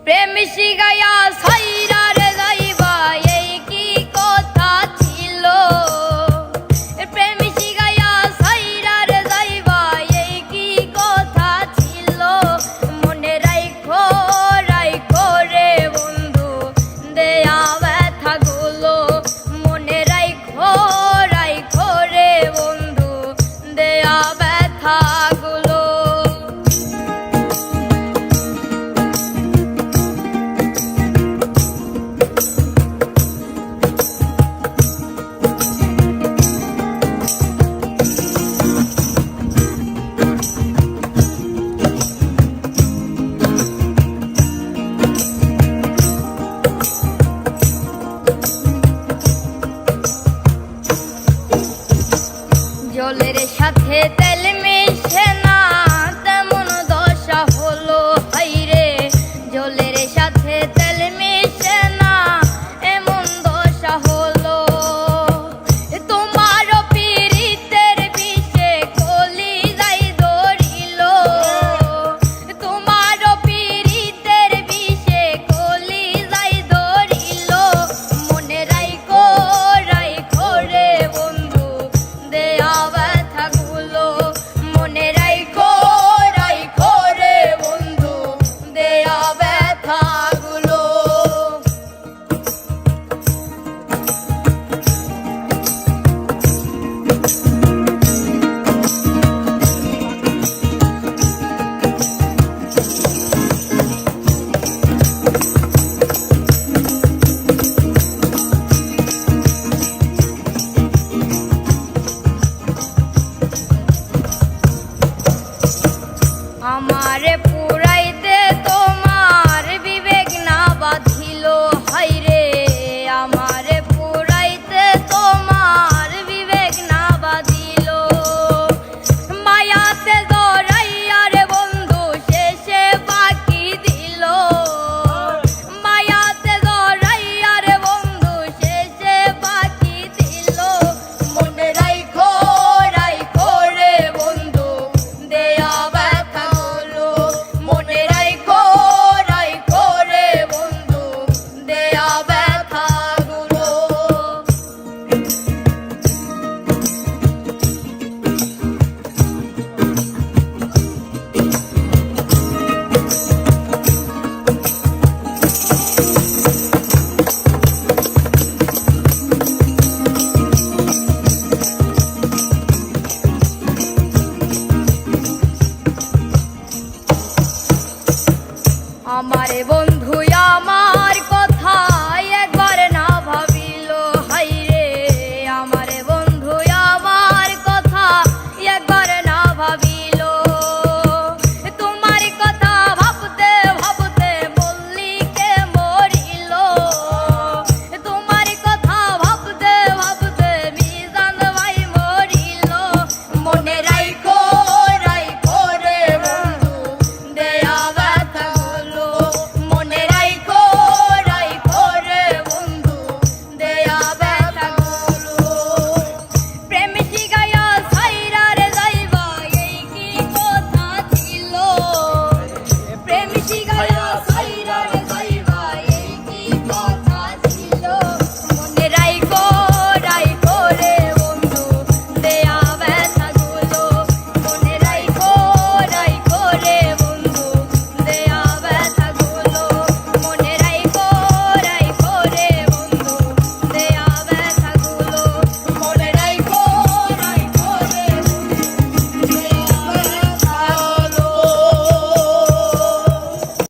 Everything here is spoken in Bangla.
প্রেম শিখাইয়া সাইরার যাইবা এই কি কথা ছিল। প্রেম শিখাইয়া সাইরার যাইবা এই কি কথা ছিল। মনে রাইখো রাইখো রে বন্ধু দেয়া ব্যথা গুলো। মনে রাইখো রাইখো রে বন্ধু দেয়া ব্যথা গুলো। জলের সাথে তেল মিশে না তেমন দশা হলো হাইরে। জলের সাথে তেল মিশে না এমন দশা হলো। তোমার পীড়িতের বিষে কলি যাই ধরিল। তোমার পীড়িতের বিষে কলি যাই ধরিল। মনে রাইখো রাইখো রে বন্ধু দেয়া ব্যথা গুলো। মনে রাইখো রাইখো রে বন্ধু দেয়া ব্যথা গুলো। আমারে পুরাইতে তোমার বিবেক না বাঁধিল হাইরে। আমারে পুরাইতে তোমার বিবেক না বাঁধিল। মায়াতে জড়াইয়া রে বন্ধু শেষে বাকি দিল। মায়াতে জড়াইয়া রে বন্ধু শেষে বাকি দিল। মনে রাইখো রাইখো রে বন্ধু দেয়া ব্যথা গুলো। মনে রাইখো রাইখো রে বন্ধু দেয়া ব্যথা গুলো। আমারে বন্ধু আমার কথা একবার না ভাবিল হাইরে। আমারে বন্ধু আমার কথা একবার না ভাবিল। তোমার কথা ভাবতে ভাবতে মল্লিকে মরিল। তোমার কথা ভাবতে ভাবতে মিজান ভাই মরিল। মনে রাইখো রাইখো রে বন্ধু দেয়া ব্যথা গুলো। মনে রাইখো রাইখো রে বন্ধু দেয়া ব্যথা গুলো। প্রেম শিখাইয়া সাইরার যাইবা এই কি কথা ছিল। প্রেম শিখাইয়া সাইরা